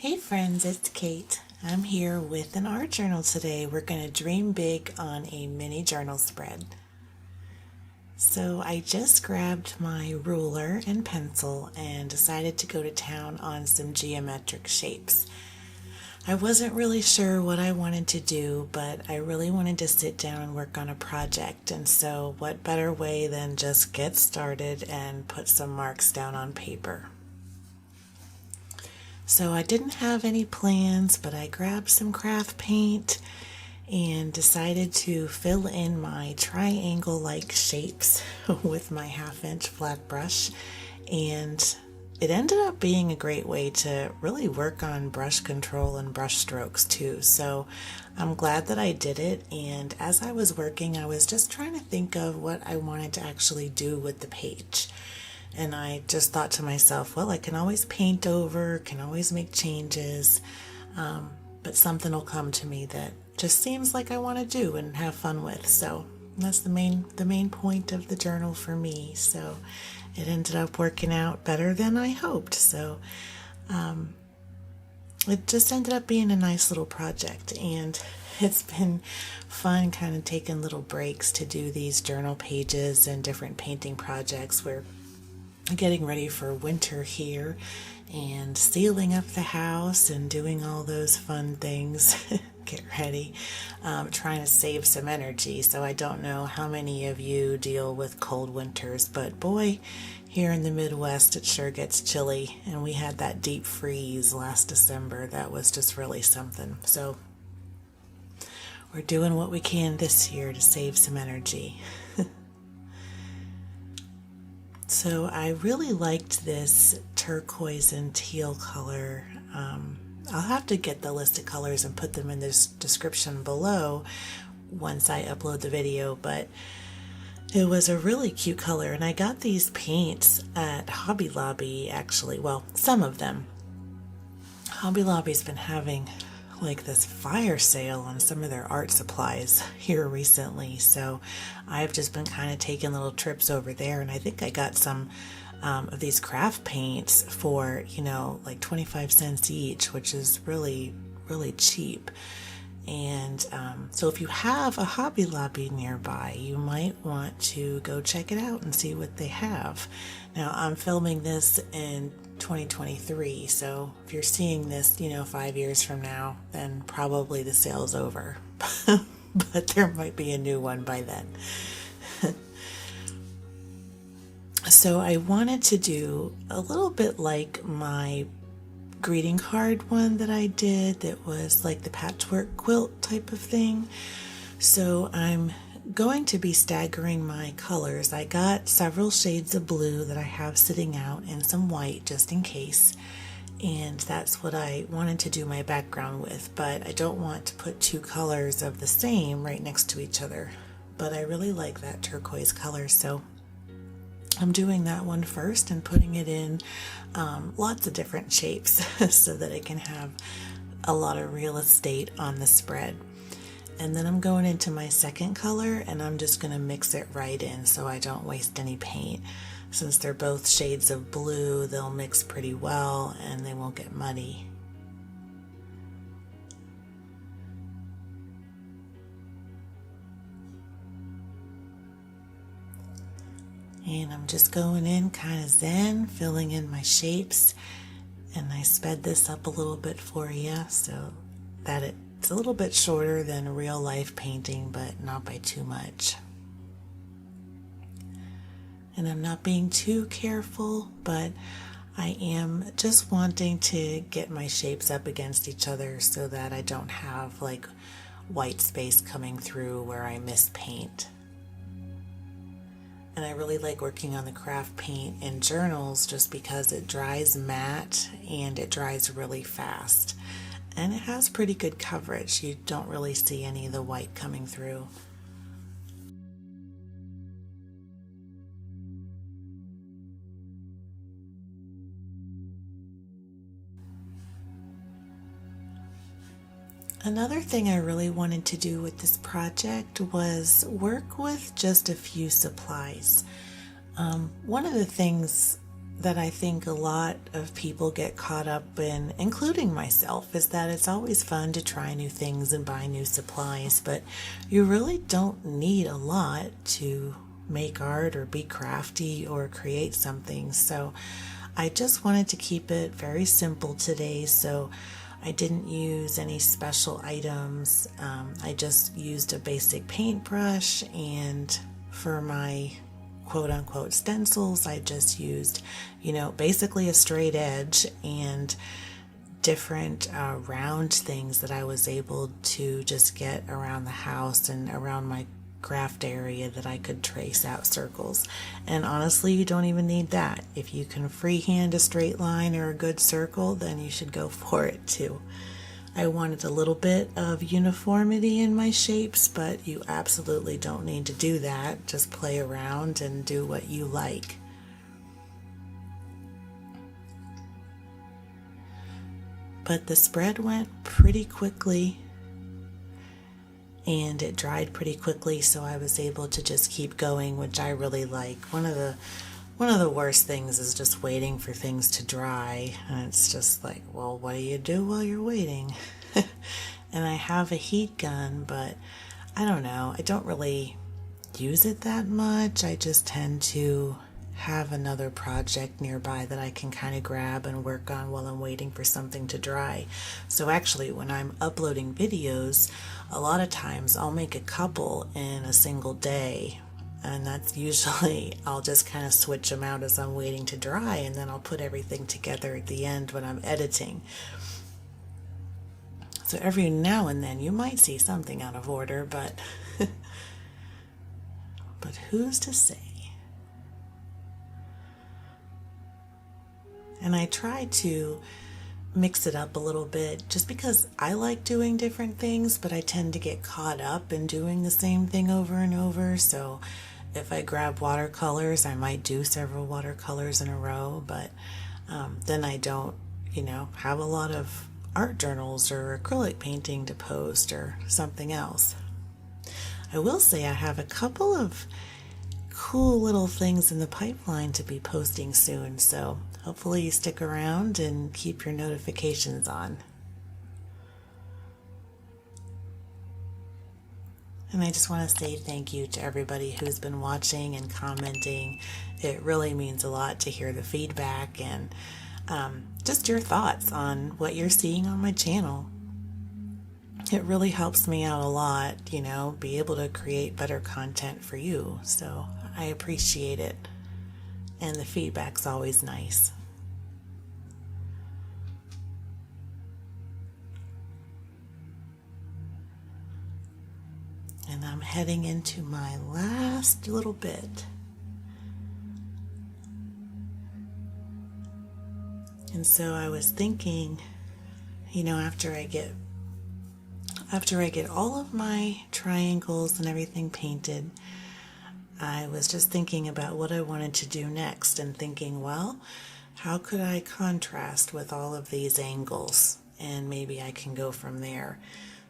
Hey friends, it's Kate. I'm here with an art journal today. We're going to dream big on a mini journal spread. So I just grabbed my ruler and pencil and decided to go to town on some geometric shapes. I wasn't really sure what I wanted to do, but I really wanted to sit down and work on a project. And so what better way than just get started and put some marks down on paper. So I didn't have any plans, but I grabbed some craft paint and decided to fill in my triangle-like shapes with my 1/2-inch flat brush. And it ended up being a great way to really work on brush control and brush strokes too. So I'm glad that I did it. And as I was working, I was just trying to think of what I wanted to actually do with the page. And I just thought to myself, well, I can always paint over, can always make changes, but something will come to me that just seems like I want to do and have fun with. So that's the main point of the journal for me. So it ended up working out better than I hoped. So it just ended up being a nice little project, and it's been fun kind of taking little breaks to do these journal pages and different painting projects. Where getting ready for winter here and sealing up the house and doing all those fun things. Get ready. Trying to save some energy. So I don't know how many of you deal with cold winters, but boy, here in the Midwest it sure gets chilly, and we had that deep freeze last December. That was just really something. So we're doing what we can this year to save some energy. So I really liked this turquoise and teal color. I'll have to get the list of colors and put them in this description below once I upload the video, but it was a really cute color, and I got these paints at Hobby Lobby actually. Well, some of them. Hobby Lobby's been having like this fire sale on some of their art supplies here recently, so I've just been kind of taking little trips over there, and I think I got some of these craft paints for, like 25 cents each, which is really cheap. And so if you have a Hobby Lobby nearby, you might want to go check it out and see what they have. Now, I'm filming this in 2023, so if you're seeing this, 5 years from now, then probably the sale's over. But there might be a new one by then. So I wanted to do a little bit like my greeting card one that I did that was like the patchwork quilt type of thing. So I'm going to be staggering my colors. I got several shades of blue that I have sitting out and some white just in case, and that's what I wanted to do my background with, but I don't want to put two colors of the same right next to each other. But I really like that turquoise color, so I'm doing that one first and putting it in lots of different shapes so that it can have a lot of real estate on the spread. And then I'm going into my second color, and I'm just going to mix it right in so I don't waste any paint. Since they're both shades of blue, they'll mix pretty well and they won't get muddy. And I'm just going in kind of zen, filling in my shapes. And I sped this up a little bit for you so that it's a little bit shorter than real life painting, but not by too much. And I'm not being too careful, but I am just wanting to get my shapes up against each other so that I don't have like white space coming through where I miss paint. And I really like working on the craft paint in journals just because it dries matte and it dries really fast. And it has pretty good coverage. You don't really see any of the white coming through. Another thing I really wanted to do with this project was work with just a few supplies. One of the things that I think a lot of people get caught up in, including myself, is that it's always fun to try new things and buy new supplies, but you really don't need a lot to make art or be crafty or create something. So I just wanted to keep it very simple today, so I didn't use any special items. I just used a basic paintbrush, and for my quote-unquote stencils, I just used, basically a straight edge and different round things that I was able to just get around the house and around my craft area that I could trace out circles. And honestly, you don't even need that. If you can freehand a straight line or a good circle, then you should go for it too. I wanted a little bit of uniformity in my shapes, but you absolutely don't need to do that. Just play around and do what you like. But the spread went pretty quickly, and it dried pretty quickly, so I was able to just keep going, which I really like. One of the worst things is just waiting for things to dry, and it's just like, well, what do you do while you're waiting? And I have a heat gun, but I don't know, I don't really use it that much. I just tend to have another project nearby that I can kind of grab and work on while I'm waiting for something to dry. So actually, when I'm uploading videos, a lot of times I'll make a couple in a single day, and that's usually, I'll just kind of switch them out as I'm waiting to dry, and then I'll put everything together at the end when I'm editing. So every now and then you might see something out of order, but but who's to say? And I try to mix it up a little bit just because I like doing different things, but I tend to get caught up in doing the same thing over and over. So if I grab watercolors, I might do several watercolors in a row, but then I don't, have a lot of art journals or acrylic painting to post or something else. I will say I have a couple of cool little things in the pipeline to be posting soon, so hopefully you stick around and keep your notifications on. And I just want to say thank you to everybody who's been watching and commenting. It really means a lot to hear the feedback and just your thoughts on what you're seeing on my channel. It really helps me out a lot, be able to create better content for you. So I appreciate it. And the feedback's always nice. And I'm heading into my last little bit. And so I was thinking, after I get all of my triangles and everything painted, I was just thinking about what I wanted to do next and thinking, well, how could I contrast with all of these angles? And maybe I can go from there.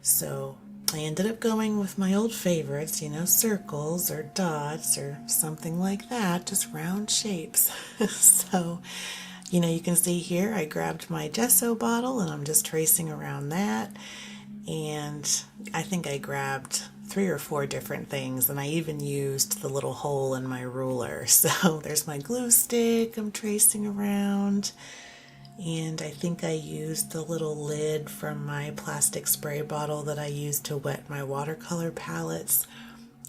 So I ended up going with my old favorites, circles or dots or something like that, just round shapes. So, you can see here I grabbed my gesso bottle and I'm just tracing around that. And I think I grabbed 3 or 4 different things, and I even used the little hole in my ruler. So there's my glue stick I'm tracing around, and I think I used the little lid from my plastic spray bottle that I used to wet my watercolor palettes.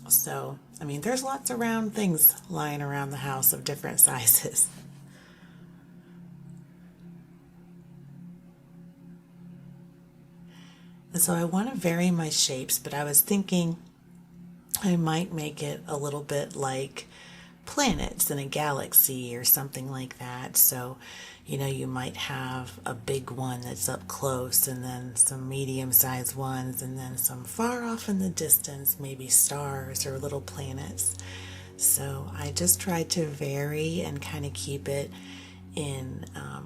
So, there's lots of round things lying around the house of different sizes. And so I want to vary my shapes, but I was thinking I might make it a little bit like planets in a galaxy or something like that. So, you might have a big one that's up close, and then some medium-sized ones, and then some far off in the distance, maybe stars or little planets. So I just tried to vary and kind of keep it in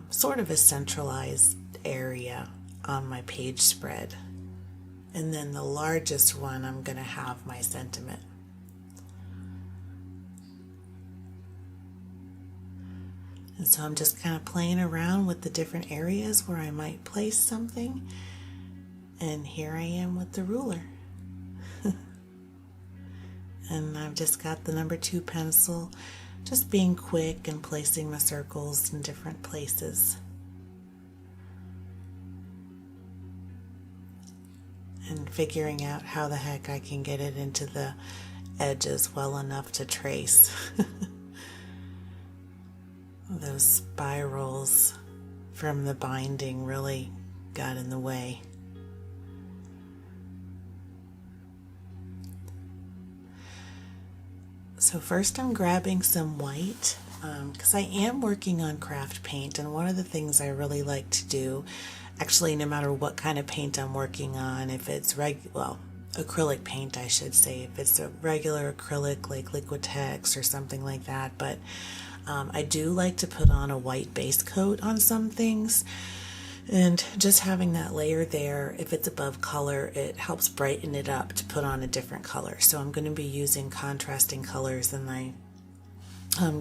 sort of a centralized area on my page spread. And then the largest one, I'm going to have my sentiment. And so I'm just kind of playing around with the different areas where I might place something. And here I am with the ruler. And I've just got the number 2 pencil, just being quick and placing my circles in different places. And figuring out how the heck I can get it into the edges well enough to trace. Those spirals from the binding really got in the way. So first I'm grabbing some white because I am working on craft paint, and one of the things I really like to do, actually no matter what kind of paint I'm working on, if it's acrylic paint I should say, if it's a regular acrylic like Liquitex or something like that, but I do like to put on a white base coat on some things. And just having that layer there, if it's above color, it helps brighten it up to put on a different color. So I'm going to be using contrasting colors, and I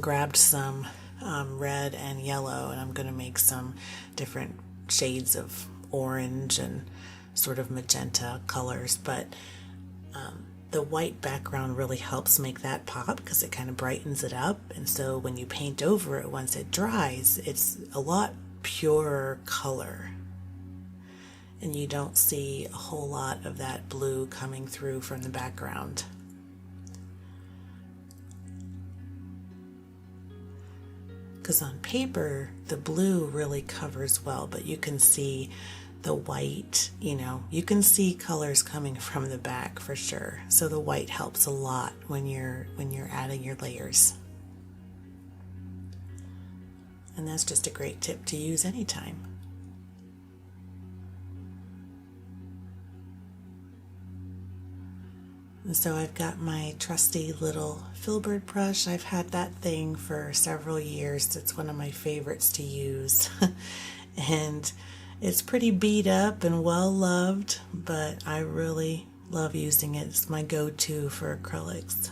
grabbed some red and yellow, and I'm going to make some different shades of orange and sort of magenta colors. But the white background really helps make that pop because it kind of brightens it up. And so when you paint over it, once it dries, it's a lot purer color, and you don't see a whole lot of that blue coming through from the background. Because on paper the blue really covers well, but you can see the white, you can see colors coming from the back for sure. So the white helps a lot when you're adding your layers. And that's just a great tip to use anytime. And so I've got my trusty little filbert brush. I've had that thing for several years. It's one of my favorites to use. And it's pretty beat up and well loved, but I really love using it. It's my go-to for acrylics.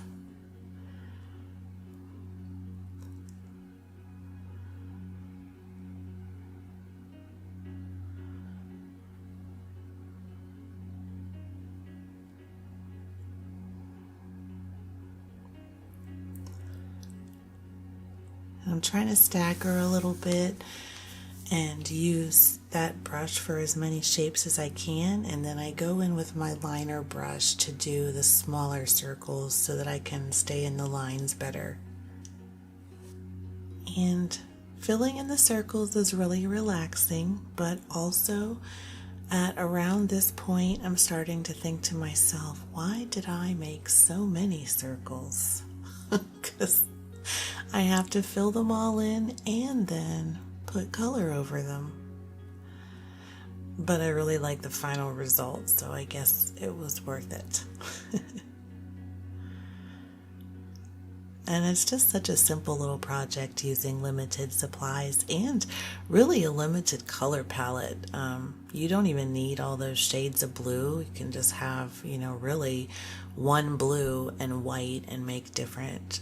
I'm trying to stagger a little bit and use that brush for as many shapes as I can, and then I go in with my liner brush to do the smaller circles so that I can stay in the lines better. And filling in the circles is really relaxing, but also at around this point I'm starting to think to myself, why did I make so many circles? Because I have to fill them all in and then put color over them. But I really like the final result, so I guess it was worth it. And it's just such a simple little project using limited supplies and really a limited color palette. You don't even need all those shades of blue. You can just have, really one blue and white and make different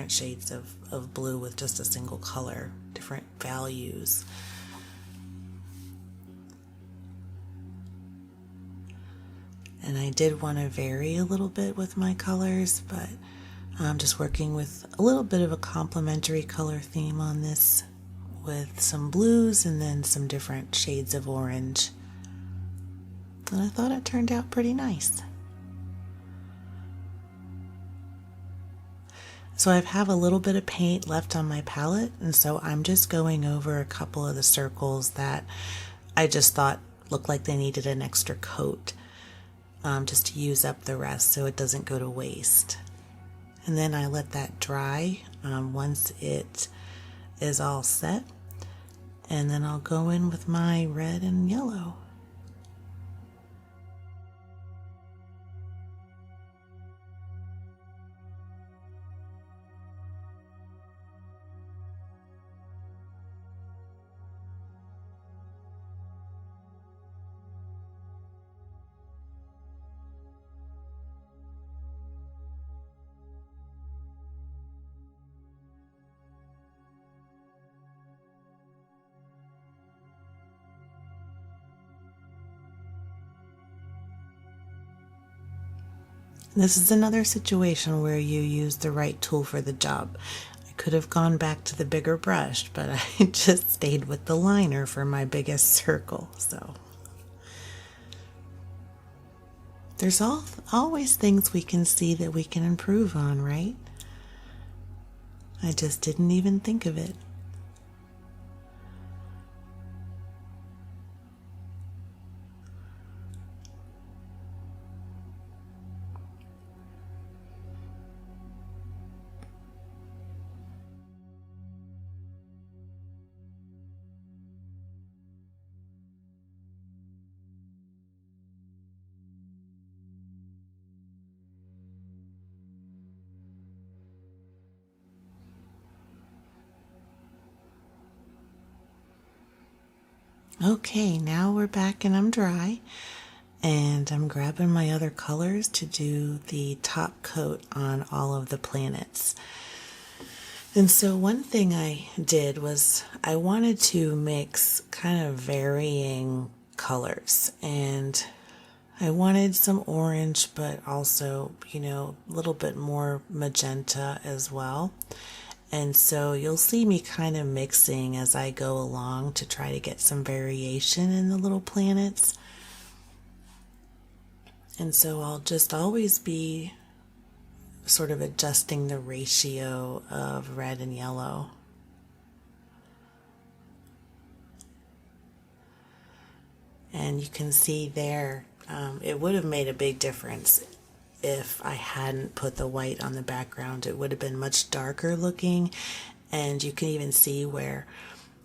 shades of blue with just a single color, different values. And I did want to vary a little bit with my colors, but I'm just working with a little bit of a complementary color theme on this, with some blues and then some different shades of orange. And I thought it turned out pretty nice. So I have a little bit of paint left on my palette, and so I'm just going over a couple of the circles that I just thought looked like they needed an extra coat, just to use up the rest so it doesn't go to waste. And then I let that dry once it is all set, and then I'll go in with my red and yellow. This is another situation where you use the right tool for the job. I could have gone back to the bigger brush, but I just stayed with the liner for my biggest circle. So there's always things we can see that we can improve on, right? I just didn't even think of it. Okay, now we're back and I'm dry, and I'm grabbing my other colors to do the top coat on all of the planets. And so one thing I did was I wanted to mix kind of varying colors, and I wanted some orange, but also, a little bit more magenta as well. And so you'll see me kind of mixing as I go along to try to get some variation in the little planets. And so I'll just always be sort of adjusting the ratio of red and yellow. And you can see there, it would have made a big difference if I hadn't put the white on the background. It would have been much darker looking, and you can even see where,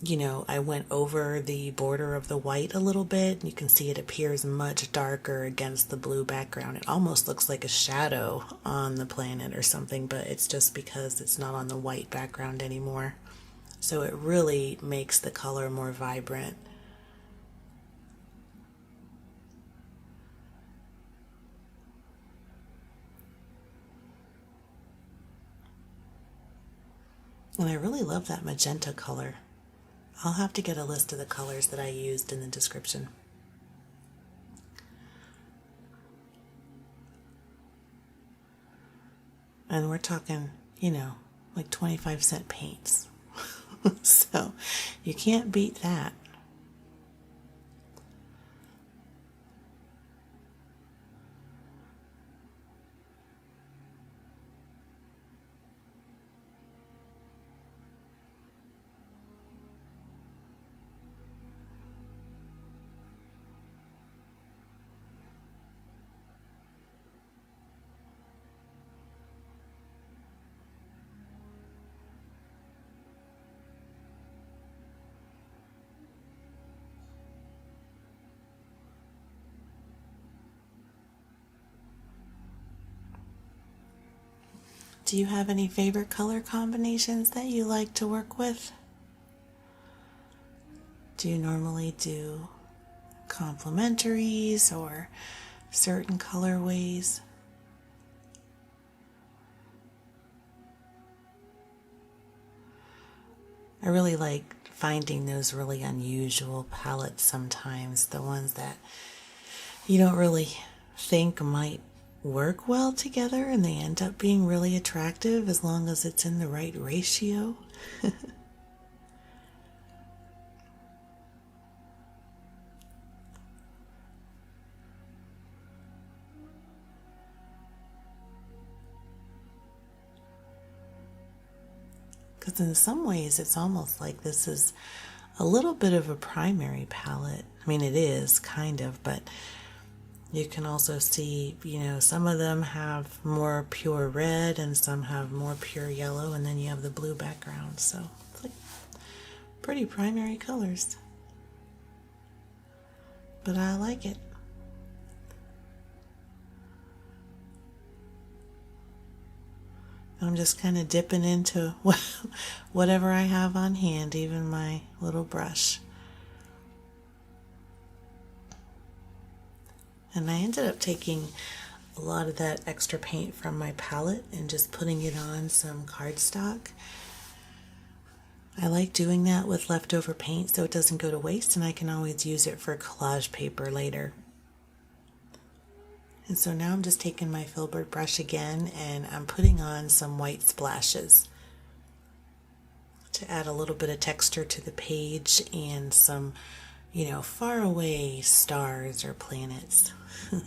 I went over the border of the white a little bit. You can see it appears much darker against the blue background. It almost looks like a shadow on the planet or something, but it's just because it's not on the white background anymore. So it really makes the color more vibrant. And I really love that magenta color. I'll have to get a list of the colors that I used in the description. And we're talking, like 25-cent paints. So you can't beat that. Do you have any favorite color combinations that you like to work with? Do you normally do complementaries or certain colorways? I really like finding those really unusual palettes sometimes, the ones that you don't really think might work well together, and they end up being really attractive as long as it's in the right ratio. Because in some ways it's almost like this is a little bit of a primary palette. I mean, it is kind of, but you can also see, some of them have more pure red and some have more pure yellow, and then you have the blue background. So it's like pretty primary colors. But I like it. I'm just kind of dipping into whatever I have on hand, even my little brush. And I ended up taking a lot of that extra paint from my palette and just putting it on some cardstock. I like doing that with leftover paint so it doesn't go to waste, and I can always use it for collage paper later. And so now I'm just taking my filbert brush again and I'm putting on some white splashes to add a little bit of texture to the page and some, far away stars or planets. And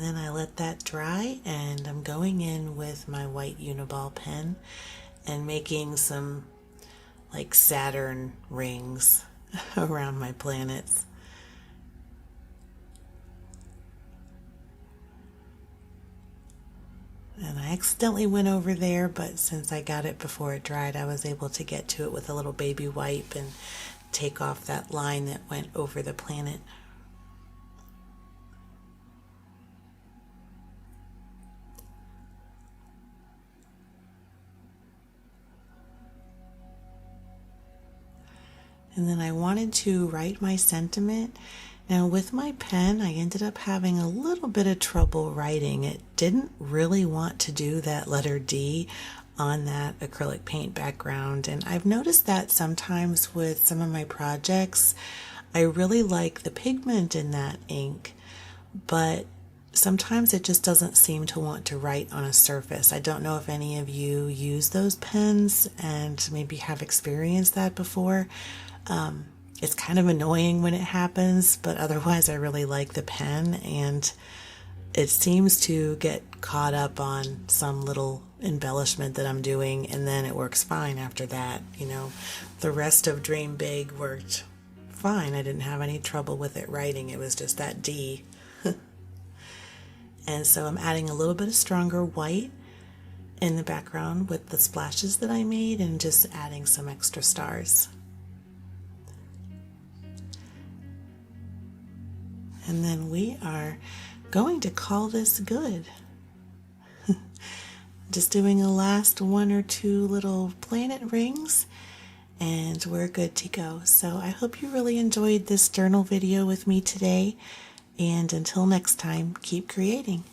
then I let that dry and I'm going in with my white Uniball pen and making some like Saturn rings around my planets. And I accidentally went over there, but since I got it before it dried, I was able to get to it with a little baby wipe and take off that line that went over the planet. And then I wanted to write my sentiment. Now with my pen, I ended up having a little bit of trouble writing. It didn't really want to do that letter D on that acrylic paint background. And I've noticed that sometimes with some of my projects, I really like the pigment in that ink, but sometimes it just doesn't seem to want to write on a surface. I don't know if any of you use those pens and maybe have experienced that before. It's kind of annoying when it happens, but otherwise I really like the pen, and it seems to get caught up on some little embellishment that I'm doing, and then it works fine after that. The rest of Dream Big worked fine. I didn't have any trouble with it writing. It was just that D. And so I'm adding a little bit of stronger white in the background with the splashes that I made and just adding some extra stars. And then we are going to call this good. Just doing a last one or two little planet rings and we're good to go. So I hope you really enjoyed this journal video with me today. And until next time, keep creating.